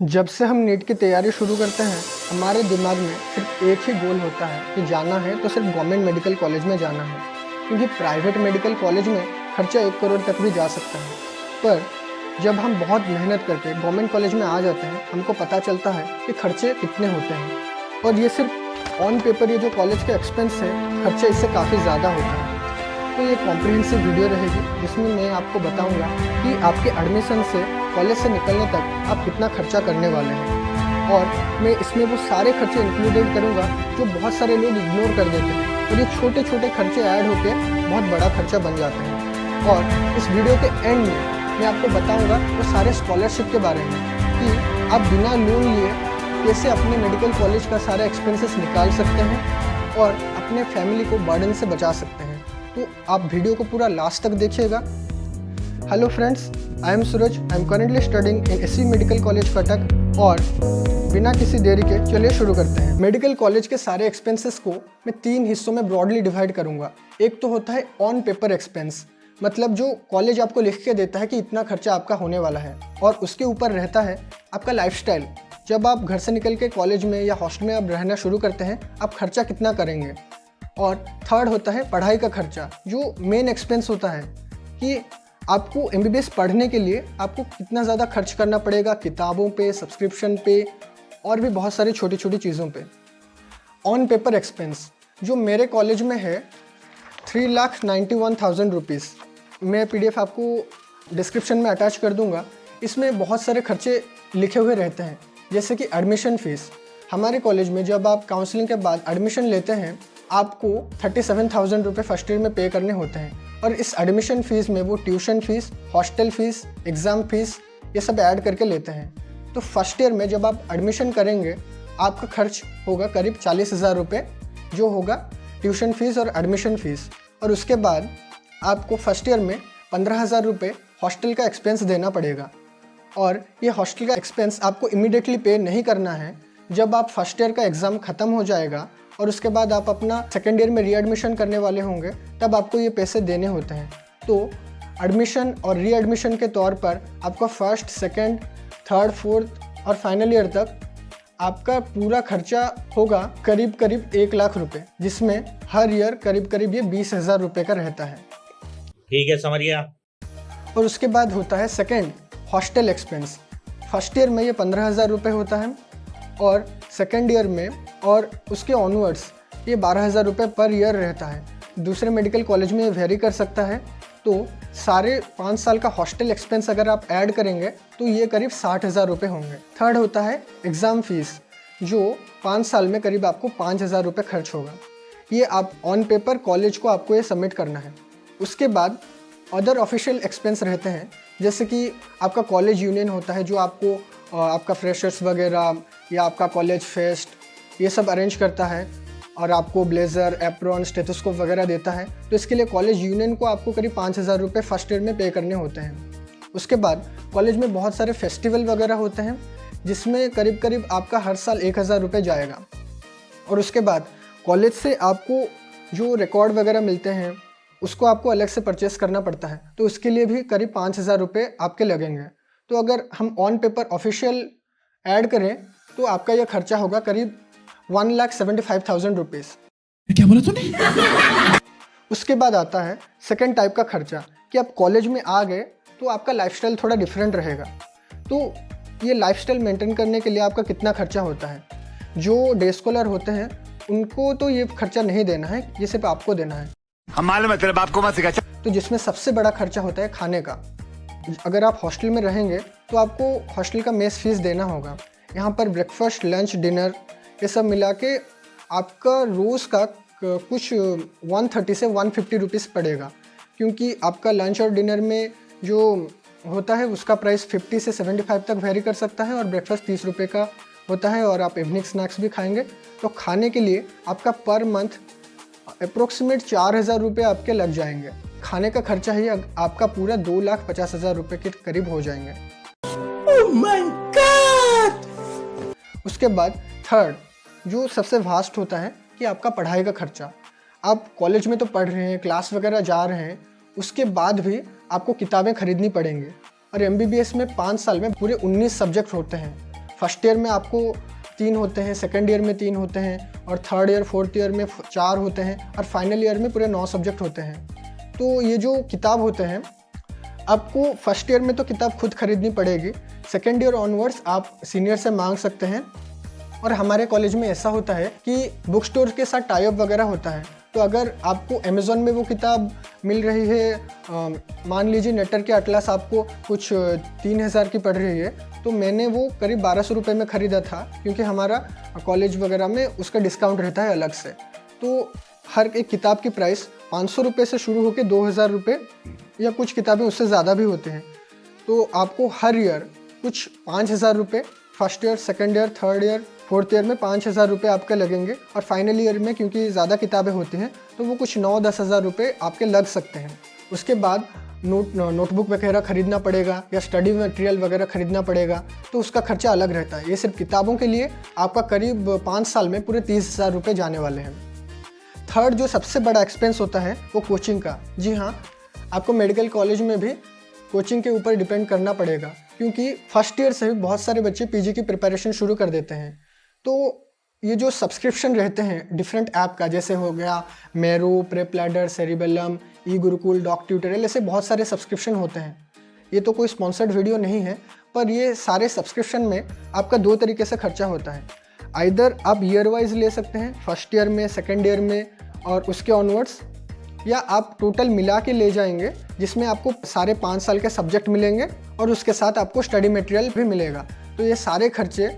जब से हम नीट की तैयारी शुरू करते हैं, हमारे दिमाग में सिर्फ एक ही गोल होता है कि जाना है तो सिर्फ गवर्नमेंट मेडिकल कॉलेज में जाना है, क्योंकि प्राइवेट मेडिकल कॉलेज में खर्चा 1 करोड़ तक भी जा सकता है। पर जब हम बहुत मेहनत करके गवर्नमेंट कॉलेज में आ जाते हैं, हमको पता चलता है कि खर्चे कितने होते हैं। और ये सिर्फ ऑन पेपर ये जो कॉलेज का एक्सपेंस है, खर्चा इससे काफ़ी ज़्यादा होता है। तो ये कॉम्प्रिहेंसिव वीडियो रहेगी जिसमें मैं आपको बताऊंगा कि आपके एडमिशन से कॉलेज से निकलने तक आप कितना खर्चा करने वाले हैं, और मैं इसमें वो सारे खर्चे इंक्लूडेड करूंगा जो बहुत सारे लोग इग्नोर कर देते हैं, और ये छोटे छोटे खर्चे ऐड होकर बहुत बड़ा खर्चा बन जाते हैं। और इस वीडियो के एंड में मैं आपको बताऊँगा वो सारे स्कॉलरशिप के बारे में कि आप बिना लोन लिए कैसे अपने मेडिकल कॉलेज का सारा एक्सपेंसेस निकाल सकते हैं और अपने फैमिली को बर्डन से बचा सकते हैं। तो आप वीडियो को पूरा लास्ट तक देखिएगा। Hello friends, I am Suraj. I am currently studying in SV medical college Cuttack, और बिना किसी देरी के चलिए शुरू करते हैं। मेडिकल कॉलेज के सारे एक्सपेंसेस को मैं 3 हिस्सों में ब्रॉडली डिवाइड करूंगा। एक तो होता है ऑन पेपर एक्सपेंस, मतलब जो कॉलेज आपको लिख के देता है कि इतना खर्चा आपका होने वाला है, और उसके ऊपर रहता है आपका लाइफस्टाइल। जब आप घर से निकल के कॉलेज में या हॉस्टल में आप रहना शुरू करते हैं, आप खर्चा कितना करेंगे। और थर्ड होता है पढ़ाई का खर्चा, जो मेन एक्सपेंस होता है कि आपको एमबीबीएस पढ़ने के लिए आपको कितना ज़्यादा खर्च करना पड़ेगा, किताबों पे, सब्सक्रिप्शन पे, और भी बहुत सारी छोटी छोटी चीज़ों पे। ऑन पेपर एक्सपेंस जो मेरे कॉलेज में है 3,91,000 रुपीज़। मैं PDF आपको डिस्क्रिप्शन में अटैच कर दूंगा। इसमें बहुत सारे खर्चे लिखे हुए रहते हैं, जैसे कि एडमिशन फ़ीस। हमारे कॉलेज में जब आप काउंसलिंग के बाद एडमिशन लेते हैं, आपको 37,000 रुपये फर्स्ट ईयर में पे करने होते हैं, और इस एडमिशन फ़ीस में वो tuition fees, hostel fees, exam fees ये सब ऐड करके लेते हैं। तो फर्स्ट ईयर में जब आप एडमिशन करेंगे, आपका खर्च होगा करीब 40,000 रुपये, जो होगा ट्यूशन फ़ीस और एडमिशन फ़ीस। और उसके बाद आपको फर्स्ट ईयर में 15,000 रुपये हॉस्टल का एक्सपेंस देना पड़ेगा। और ये हॉस्टल का एक्सपेंस आपको इमीडिएटली पे नहीं करना है। जब आप फर्स्ट ईयर का एग्ज़ाम ख़त्म हो जाएगा और उसके बाद आप अपना सेकेंड ईयर में रीएडमिशन करने वाले होंगे, तब आपको ये पैसे देने होते हैं। तो एडमिशन और रीएडमिशन के तौर पर आपका फर्स्ट, सेकेंड, थर्ड, फोर्थ और फाइनल ईयर तक आपका पूरा खर्चा होगा करीब 1 लाख रुपए, जिसमें हर ईयर करीब ये 20,000 रुपये का रहता है। ठीक है, समझ गया। और उसके बाद होता है second, hostel expense. First year में ये 15,000 रुपये होता है, और सेकेंड ईयर में और उसके ऑनवर्ड्स ये 12,000 रुपये पर ईयर रहता है। दूसरे मेडिकल कॉलेज में ये वेरी कर सकता है। तो सारे 5 साल का हॉस्टल एक्सपेंस अगर आप ऐड करेंगे तो ये करीब 60,000 रुपये होंगे। थर्ड होता है एग्ज़ाम फ़ीस, जो 5 साल में करीब आपको 5,000 रुपये खर्च होगा। ये आप ऑन पेपर कॉलेज को आपको ये सबमिट करना है। उसके बाद अदर ऑफिशियल एक्सपेंस रहते हैं, जैसे कि आपका कॉलेज यूनियन होता है, जो आपको आपका फ्रेशर्स वगैरह या आपका कॉलेज फेस्ट ये सब अरेंज करता है, और आपको ब्लेज़र, एप्रॉन, स्टेथोस्कोप वगैरह देता है। तो इसके लिए कॉलेज यूनियन को आपको करीब 5,000 रुपये फर्स्ट ईयर में पे करने होते हैं। उसके बाद कॉलेज में बहुत सारे फेस्टिवल वगैरह होते हैं, जिसमें करीब आपका हर साल 1,000 रुपये जाएगा। और उसके बाद कॉलेज से आपको जो रिकॉर्ड वगैरह मिलते हैं, उसको आपको अलग से परचेस करना पड़ता है, तो उसके लिए भी करीब 5,000 रुपये आपके लगेंगे। तो अगर हम ऑन पेपर ऑफिशियल ऐड करें तो आपका यह खर्चा होगा करीब 1,75,000 रुपीज़। क्या बोला तूने? उसके बाद आता है सेकेंड टाइप का खर्चा, कि आप कॉलेज में आ गए तो आपका लाइफस्टाइल थोड़ा डिफरेंट रहेगा। तो ये लाइफस्टाइल मेंटेन करने के लिए आपका कितना खर्चा होता है। जो डे स्कॉलर होते हैं उनको तो ये खर्चा नहीं देना है, ये सिर्फ आपको देना है। हम मालूम है तेरे बाप को मत सिखा। तो जिसमें सबसे बड़ा खर्चा होता है खाने का। अगर आप हॉस्टल में रहेंगे तो आपको हॉस्टल का मेस फीस देना होगा। यहाँ पर ब्रेकफास्ट, लंच, डिनर ये सब मिला के आपका रोज़ का कुछ 130 से 150 रुपीज़ पड़ेगा, क्योंकि आपका लंच और डिनर में जो होता है उसका प्राइस 50 से 75 तक वेरी कर सकता है, और ब्रेकफास्ट 30 रुपये का होता है, और आप इवनिंग स्नैक्स भी खाएंगे। तो खाने के लिए आपका पर मंथ अप्रोक्सीमेट 4,000 रुपये आपके लग जाएंगे। खाने का खर्चा ही आपका पूरा 2,50,000 रुपये के करीब हो जाएंगे। Oh my God! उसके बाद थर्ड, जो सबसे वास्ट होता है, कि आपका पढ़ाई का खर्चा। आप कॉलेज में तो पढ़ रहे हैं, क्लास वगैरह जा रहे हैं, उसके बाद भी आपको किताबें खरीदनी पड़ेंगी। और MBBS में 5 साल में पूरे 19 सब्जेक्ट होते हैं। फर्स्ट ईयर में आपको 3 होते हैं, सेकेंड ईयर में 3 होते हैं, और थर्ड ईयर फोर्थ ईयर में 4 होते हैं, और फाइनल ईयर में पूरे 9 सब्जेक्ट होते हैं। तो ये जो किताब होते हैं, आपको फर्स्ट ईयर में तो किताब खुद खरीदनी पड़ेगी, सेकेंड ईयर ऑनवर्ड्स आप सीनियर से मांग सकते हैं। और हमारे कॉलेज में ऐसा होता है कि बुक स्टोर के साथ टाई अप वगैरह होता है, तो अगर आपको अमेज़ॉन में वो किताब मिल रही है, मान लीजिए नेटर के अटलास आपको कुछ 3000 की पड़ रही है, तो मैंने वो करीब 1200 रुपये में ख़रीदा था, क्योंकि हमारा कॉलेज वगैरह में उसका डिस्काउंट रहता है अलग से। तो हर एक किताब की प्राइस 500 रुपये से शुरू होकर 2000 रुपये, या कुछ किताबें उससे ज़्यादा भी होते हैं। तो आपको हर ईयर कुछ 5000 रुपये, first year, second year, third year, fourth year में 5000 रुपये आपके लगेंगे, और फाइनल ईयर में क्योंकि ज़्यादा किताबें होती हैं तो वो कुछ 9-10 हज़ार रुपये आपके लग सकते हैं। उसके बाद नोटबुक वगैरह ख़रीदना पड़ेगा, या स्टडी मटेरियल वगैरह ख़रीदना पड़ेगा, तो उसका खर्चा अलग रहता है। ये सिर्फ किताबों के लिए आपका करीब 5 साल में पूरे 30,000 रुपये जाने वाले हैं। थर्ड जो सबसे बड़ा एक्सपेंस होता है वो कोचिंग का। जी हाँ, आपको मेडिकल कॉलेज में भी कोचिंग के ऊपर डिपेंड करना पड़ेगा, क्योंकि फर्स्ट ईयर से भी बहुत सारे बच्चे पीजी की प्रिपरेशन शुरू कर देते हैं। तो ये जो सब्सक्रिप्शन रहते हैं डिफरेंट ऐप का, जैसे हो गया मेरो, प्रेप लैडर, सेरिबेलम, ई गुरुकुल, डॉक ट्यूटोरियल, ऐसे बहुत सारे सब्सक्रिप्शन होते हैं। ये तो कोई स्पॉन्सर्ड वीडियो नहीं है, पर ये सारे सब्सक्रिप्शन में आपका 2 तरीके से खर्चा होता है। आइदर आप ईयर वाइज ले सकते हैं, फर्स्ट ईयर में, सेकेंड ईयर में और उसके ऑनवर्ड्स, या आप टोटल मिला के ले जाएंगे, जिसमें आपको सारे 5 साल के सब्जेक्ट मिलेंगे और उसके साथ आपको स्टडी मटेरियल भी मिलेगा। तो ये सारे खर्चे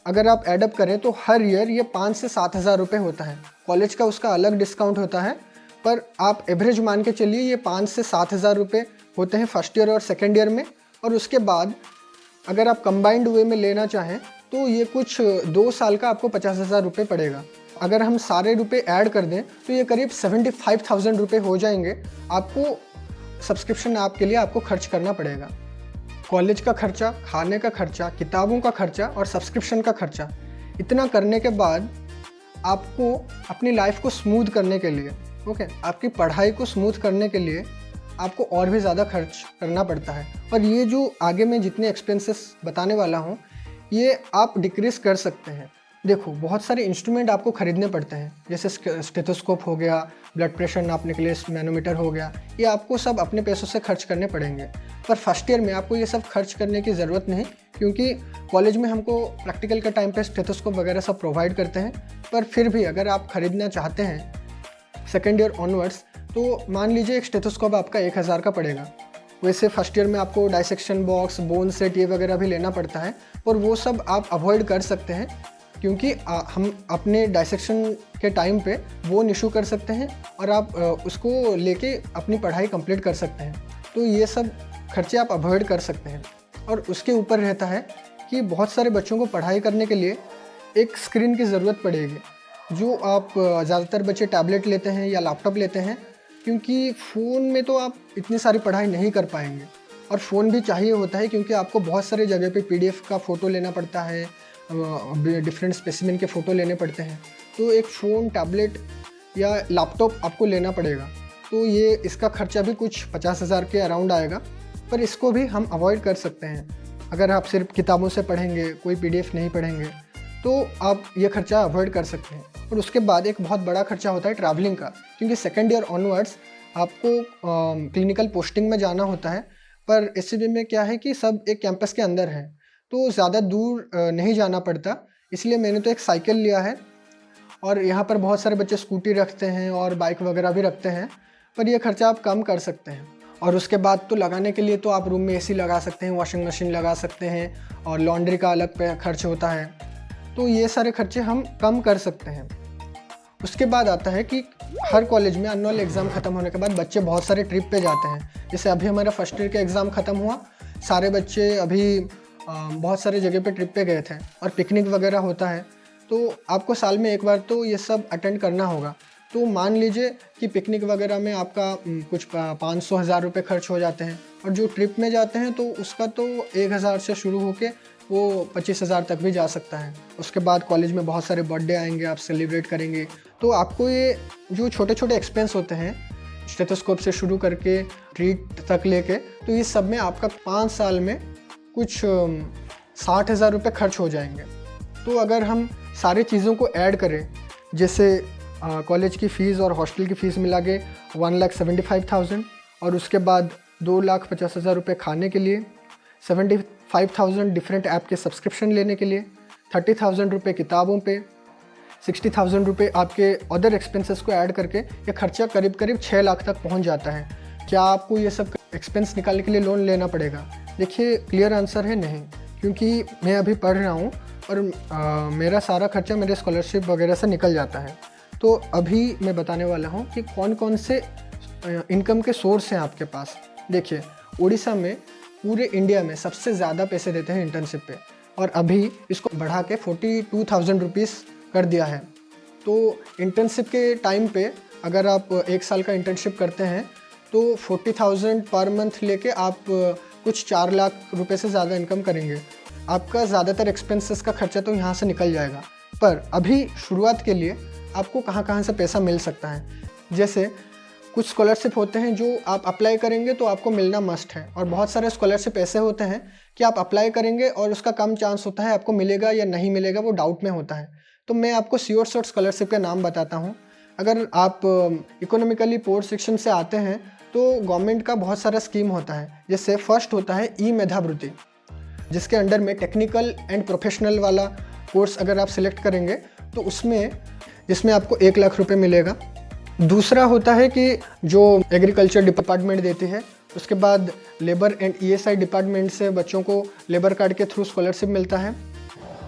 अगर आप एडअप करें तो हर ईयर ये 5 से 7 हज़ार रुपये होता है। कॉलेज का उसका अलग डिस्काउंट होता है, पर आप एवरेज मान के चलिए ये 5 से 7 हज़ार रुपये होते हैं फर्स्ट ईयर और सेकेंड ईयर में। और उसके बाद अगर आप कंबाइंड वे में लेना चाहें तो ये कुछ 2 साल का आपको 50,000 रुपये पड़ेगा। अगर हम सारे रुपए ऐड कर दें तो ये करीब 75,000 रुपये हो जाएंगे। आपको सब्सक्रिप्शन ऐप के लिए आपको खर्च करना पड़ेगा। कॉलेज का खर्चा, खाने का खर्चा, किताबों का खर्चा और सब्सक्रिप्शन का खर्चा, इतना करने के बाद आपको अपनी लाइफ को स्मूथ करने के लिए, आपकी पढ़ाई को स्मूथ करने के लिए आपको और भी ज़्यादा खर्च करना पड़ता है। और ये जो आगे मैं जितने एक्सपेंसेस बताने वाला हूँ ये आप डिक्रीज कर सकते हैं। देखो, बहुत सारे इंस्ट्रूमेंट आपको ख़रीदने पड़ते हैं, जैसे स्टेथोस्कोप हो गया, ब्लड प्रेशर नापने के लिए मैनोमीटर हो गया, ये आपको सब अपने पैसों से खर्च करने पड़ेंगे। पर फर्स्ट ईयर में आपको ये सब खर्च करने की ज़रूरत नहीं, क्योंकि कॉलेज में हमको प्रैक्टिकल के टाइम पे स्टेथोस्कोप वगैरह सब प्रोवाइड करते हैं। पर फिर भी अगर आप ख़रीदना चाहते हैं सेकेंड ईयर ऑनवर्ड्स, तो मान लीजिए एक स्टेथोस्कोप आपका 1000 का पड़ेगा। वैसे फर्स्ट ईयर में आपको डाइसेक्शन बॉक्स, बोन सेट ये वगैरह भी लेना पड़ता है, और वो सब आप अवॉइड कर सकते हैं, क्योंकि हम अपने डाइसेक्शन के टाइम पे वो इशू कर सकते हैं और आप उसको लेके अपनी पढ़ाई कंप्लीट कर सकते हैं। तो ये सब खर्चे आप अवॉइड कर सकते हैं। और उसके ऊपर रहता है कि बहुत सारे बच्चों को पढ़ाई करने के लिए एक स्क्रीन की ज़रूरत पड़ेगी। जो आप ज़्यादातर बच्चे टैबलेट लेते हैं या लैपटॉप लेते हैं, क्योंकि फ़ोन में तो आप इतनी सारी पढ़ाई नहीं कर पाएंगे। और फ़ोन भी चाहिए होता है, क्योंकि आपको बहुत सारे जगह पे PDF का फ़ोटो लेना पड़ता है, डिफरेंट स्पेसिमेन के फ़ोटो लेने पड़ते हैं। तो एक फ़ोन, टैबलेट या लैपटॉप आपको लेना पड़ेगा। तो ये इसका खर्चा भी कुछ 50,000 के अराउंड आएगा, पर इसको भी हम अवॉइड कर सकते हैं। अगर आप सिर्फ किताबों से पढ़ेंगे, कोई PDF नहीं पढ़ेंगे, तो आप ये खर्चा अवॉइड कर सकते हैं। और उसके बाद एक बहुत बड़ा खर्चा होता है ट्रैवलिंग का, क्योंकि सेकेंड ईयर ऑनवर्ड्स आपको क्लिनिकल पोस्टिंग में जाना होता है। पर SCB में क्या है कि सब एक कैंपस के अंदर है, तो ज़्यादा दूर नहीं जाना पड़ता। इसलिए मैंने तो एक साइकिल लिया है, और यहाँ पर बहुत सारे बच्चे स्कूटी रखते हैं और बाइक वगैरह भी रखते हैं, पर यह खर्चा आप कम कर सकते हैं। और उसके बाद तो लगाने के लिए तो आप रूम में AC लगा सकते हैं, वॉशिंग मशीन लगा सकते हैं, और लॉन्ड्री का अलग पे खर्च होता है। तो ये सारे खर्चे हम कम कर सकते हैं। उसके बाद आता है कि हर कॉलेज में एनुअल एग्ज़ाम ख़त्म होने के बाद बच्चे बहुत सारे ट्रिप पे जाते हैं। जैसे अभी हमारा फर्स्ट ईयर का एग्ज़ाम ख़त्म हुआ, सारे बच्चे अभी बहुत सारे जगह पे ट्रिप पे गए थे, और पिकनिक वगैरह होता है। तो आपको साल में एक बार तो ये सब अटेंड करना होगा। तो मान लीजिए कि पिकनिक वगैरह में आपका कुछ 500,000 रुपये खर्च हो जाते हैं, और जो ट्रिप में जाते हैं तो उसका तो 1000 से शुरू होके वो 25,000 तक भी जा सकता है। उसके बाद कॉलेज में बहुत सारे बर्थडे आएंगे, आप सेलिब्रेट करेंगे। तो आपको ये जो छोटे छोटे एक्सपेंस होते हैं, स्टेथोस्कोप से शुरू करके ट्रीट तक लेके, तो इस सब में आपका 5 साल में कुछ 60,000 रुपये खर्च हो जाएंगे। तो अगर हम सारी चीज़ों को ऐड करें, जैसे कॉलेज की फ़ीस और हॉस्टल की फ़ीस मिला के 1,75,000 और उसके बाद 2,50,000 रुपये खाने के लिए, 75,000 डिफरेंट ऐप के सब्सक्रिप्शन लेने के लिए, 30,000 रुपये किताबों पे, 60,000 रुपये आपके अदर एक्सपेंसेस को ऐड करके ये खर्चा करीब करीब 6 लाख तक पहुंच जाता है। क्या आपको ये सब एक्सपेंस निकालने के लिए लोन लेना पड़ेगा? देखिए, क्लियर आंसर है नहीं, क्योंकि मैं अभी पढ़ रहा हूँ और मेरा सारा खर्चा मेरे स्कॉलरशिप वगैरह से निकल जाता है। तो अभी मैं बताने वाला हूँ कि कौन कौन से इनकम के सोर्स हैं आपके पास। देखिए, उड़ीसा में पूरे इंडिया में सबसे ज़्यादा पैसे देते हैं इंटर्नशिप पे, और अभी इसको बढ़ा के 42,000 रुपीज़ कर दिया है। तो इंटर्नशिप के टाइम पे अगर आप 1 साल का इंटर्नशिप करते हैं तो 40,000 पर मंथ लेके आप कुछ 4 लाख रुपए से ज़्यादा इनकम करेंगे। आपका ज़्यादातर एक्सपेंसेस का खर्चा तो यहाँ से निकल जाएगा। पर अभी शुरुआत के लिए आपको कहाँ कहाँ से पैसा मिल सकता है, जैसे कुछ स्कॉलरशिप होते हैं जो आप अप्लाई करेंगे तो आपको मिलना मस्ट है, और बहुत सारे स्कॉलरशिप ऐसे होते हैं कि आप अप्लाई करेंगे और उसका कम चांस होता है आपको मिलेगा या नहीं मिलेगा, वो डाउट में होता है। तो मैं आपको श्योर शॉर्ट स्कॉलरशिप का नाम बताता हूँ। अगर आप इकोनॉमिकली पुअर सेक्शन से आते हैं तो गवर्नमेंट का बहुत सारा स्कीम होता है। जैसे फर्स्ट होता है ई मेधावृत्ति, जिसके अंडर में टेक्निकल एंड प्रोफेशनल वाला कोर्स अगर आप सिलेक्ट करेंगे तो उसमें जिसमें आपको 1 लाख रुपए मिलेगा। दूसरा होता है कि जो एग्रीकल्चर डिपार्टमेंट देती है, उसके बाद लेबर एंड ईएसआई डिपार्टमेंट से बच्चों को लेबर कार्ड के थ्रू स्कॉलरशिप मिलता है।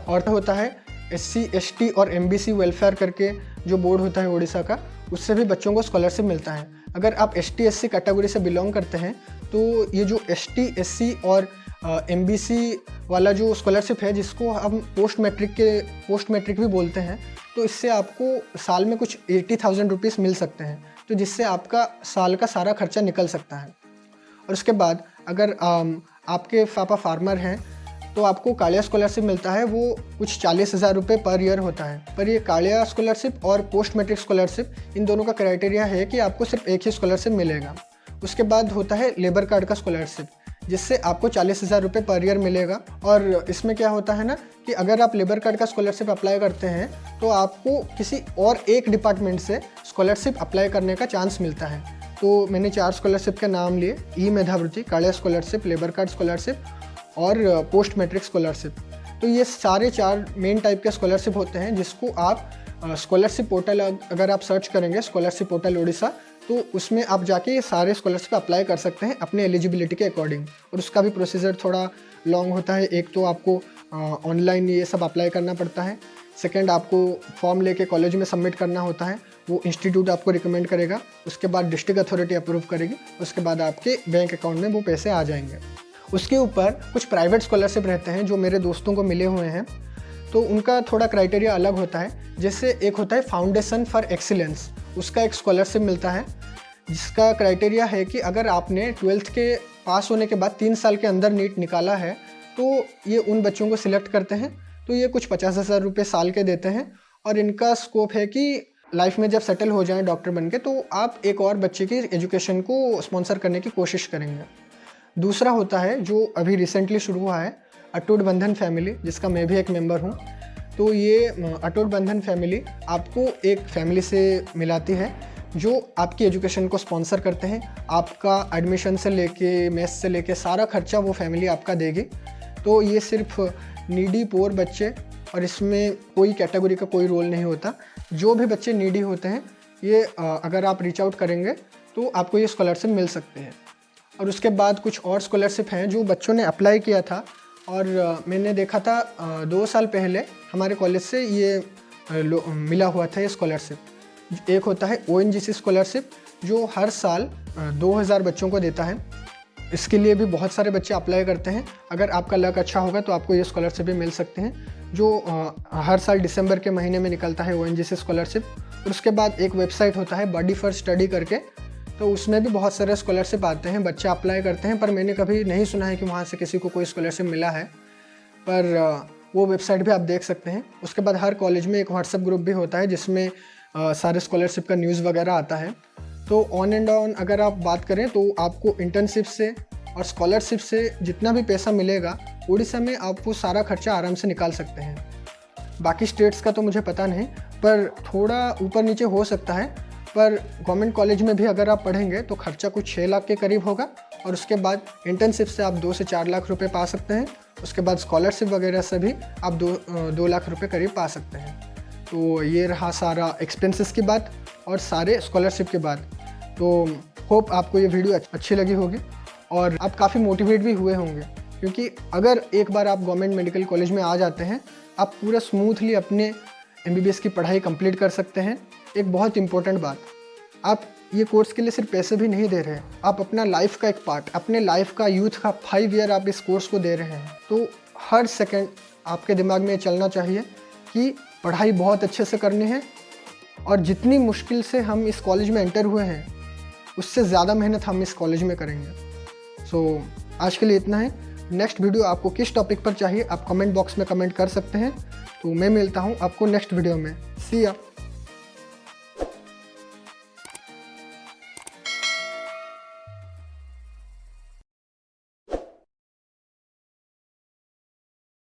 और होता है SC ST और MBC वेलफेयर करके जो बोर्ड होता है उड़ीसा का, उससे भी बच्चों को स्कॉलरशिप मिलता है। अगर आप ST SC कैटेगरी से बिलोंग करते हैं तो ये जो ST SC और MBC वाला जो स्कॉलरशिप है, जिसको हम पोस्ट मैट्रिक भी बोलते हैं, तो इससे आपको साल में कुछ 80,000 रुपीज़ मिल सकते हैं, तो जिससे आपका साल का सारा खर्चा निकल सकता है। और उसके बाद अगर आपके पापा फार्मर हैं तो आपको कालिया स्कॉलरशिप मिलता है, वो कुछ 40,000 रुपये पर ईयर होता है। पर ये कालिया स्कॉलरशिप और पोस्ट मैट्रिक स्कॉलरशिप, इन दोनों का क्राइटेरिया है कि आपको सिर्फ एक ही स्कॉलरशिप मिलेगा। उसके बाद होता है लेबर कार्ड का स्कॉलरशिप, जिससे आपको 40,000 रुपये पर ईयर मिलेगा। और इसमें क्या होता है ना कि अगर आप लेबर कार्ड का स्कॉलरशिप अप्लाई करते हैं तो आपको किसी और एक डिपार्टमेंट से स्कॉलरशिप अप्लाई करने का चांस मिलता है। तो मैंने 4 स्कॉलरशिप के नाम लिए, E Medhavritti, Kalia scholarship, labour card scholarship और पोस्ट मैट्रिक स्कॉलरशिप। तो ये सारे 4 मेन टाइप के स्कॉलरशिप होते हैं, जिसको आप स्कॉलरशिप पोर्टल अगर आप सर्च करेंगे, स्कॉलरशिप पोर्टल उड़ीसा, तो उसमें आप जाके ये सारे स्कॉलरशिप अप्लाई कर सकते हैं अपने एलिजिबिलिटी के अकॉर्डिंग। और उसका भी प्रोसीजर थोड़ा लॉन्ग होता है। एक तो आपको ऑनलाइन ये सब अप्लाई करना पड़ता है, सेकंड आपको फॉर्म लेके कॉलेज में सबमिट करना होता है, वो इंस्टीट्यूट आपको रिकमेंड करेगा, उसके बाद डिस्ट्रिक्ट अथॉरिटी अप्रूव करेगी, उसके बाद आपके बैंक अकाउंट में वो पैसे आ जाएंगे। उसके ऊपर कुछ प्राइवेट स्कॉलरशिप रहते हैं जो मेरे दोस्तों को मिले हुए हैं, तो उनका थोड़ा क्राइटेरिया अलग होता है। जैसे एक होता है फाउंडेशन फॉर एक्सीलेंस, उसका एक स्कॉलरशिप मिलता है, जिसका क्राइटेरिया है कि अगर आपने 12th के पास होने के बाद 3 साल के अंदर नीट निकाला है तो ये उन बच्चों को सिलेक्ट करते हैं। तो ये कुछ 50,000 रुपये साल के देते हैं, और इनका स्कोप है कि लाइफ में जब सेटल हो जाएं डॉक्टर बनके तो आप एक और बच्चे की एजुकेशन को स्पॉन्सर करने की कोशिश करेंगे। दूसरा होता है जो अभी रिसेंटली शुरू हुआ है, अटूट बंधन फैमिली, जिसका मैं भी एक मेंबर हूँ। तो ये अटूट बंधन फैमिली आपको एक फैमिली से मिलाती है जो आपकी एजुकेशन को स्पॉन्सर करते हैं। आपका एडमिशन से लेके मेस से लेके सारा खर्चा वो फैमिली आपका देगी। तो ये सिर्फ नीडी पुअर बच्चे, और इसमें कोई कैटेगरी का कोई रोल नहीं होता, जो भी बच्चे नीडी होते हैं ये अगर आप रीच आउट करेंगे तो आपको ये स्कॉलरशिप मिल सकते हैं। और उसके बाद कुछ और स्कॉलरशिप हैं जो बच्चों ने अप्लाई किया था, और मैंने देखा था 2 साल पहले हमारे कॉलेज से ये मिला हुआ था ये स्कॉलरशिप। एक होता है ONGC स्कॉलरशिप, जो हर साल 2,000 बच्चों को देता है। इसके लिए भी बहुत सारे बच्चे अप्लाई करते हैं। अगर आपका लक अच्छा होगा तो आपको ये स्कॉलरशिप भी मिल सकते हैं, जो हर साल दिसंबर के महीने में निकलता है ONGC स्कॉलरशिप। और उसके बाद एक वेबसाइट होता है बडी फॉर स्टडी करके, तो उसमें भी बहुत सारे स्कॉलरशिप आते हैं, बच्चे अप्लाई करते हैं, पर मैंने कभी नहीं सुना है कि वहाँ से किसी को कोई स्कॉलरशिप मिला है। पर वो वेबसाइट भी आप देख सकते हैं। उसके बाद हर कॉलेज में एक व्हाट्सएप ग्रुप भी होता है जिसमें सारे स्कॉलरशिप का न्यूज़ वगैरह आता है। तो ऑन एंड ऑन अगर आप बात करें तो आपको इंटर्नशिप से और स्कॉलरशिप से जितना भी पैसा मिलेगा उड़ीसा में आप वो सारा खर्चा आराम से निकाल सकते हैं। बाकी स्टेट्स का तो मुझे पता नहीं, पर थोड़ा ऊपर नीचे हो सकता है। पर गवर्नमेंट कॉलेज में भी अगर आप पढ़ेंगे तो खर्चा कुछ 6 लाख के करीब होगा, और उसके बाद इंटर्नशिप से आप 2 से 4 लाख रुपए पा सकते हैं। उसके बाद स्कॉलरशिप वगैरह से भी आप 2 लाख रुपए करीब पा सकते हैं। तो ये रहा सारा एक्सपेंसेस की बात और सारे स्कॉलरशिप के बाद। तो होप आपको ये वीडियो अच्छी लगी होगी और आप काफ़ी मोटिवेट भी हुए होंगे, क्योंकि अगर एक बार आप गवर्नमेंट मेडिकल कॉलेज में आ जाते हैं, आप पूरा स्मूथली अपने MBBS की पढ़ाई कंप्लीट कर सकते हैं। एक बहुत इंपॉर्टेंट बात, आप ये कोर्स के लिए सिर्फ पैसे भी नहीं दे रहे हैं, आप अपना लाइफ का एक पार्ट, अपने लाइफ का, यूथ का 5 ईयर आप इस कोर्स को दे रहे हैं। तो हर सेकंड आपके दिमाग में चलना चाहिए कि पढ़ाई बहुत अच्छे से करनी है, और जितनी मुश्किल से हम इस कॉलेज में एंटर हुए हैं उससे ज़्यादा मेहनत हम इस कॉलेज में करेंगे। सो आज के लिए इतना है। नेक्स्ट वीडियो आपको किस टॉपिक पर चाहिए आप कमेंट बॉक्स में कमेंट कर सकते हैं। तो मैं मिलता हूँ आपको नेक्स्ट वीडियो में। सी या।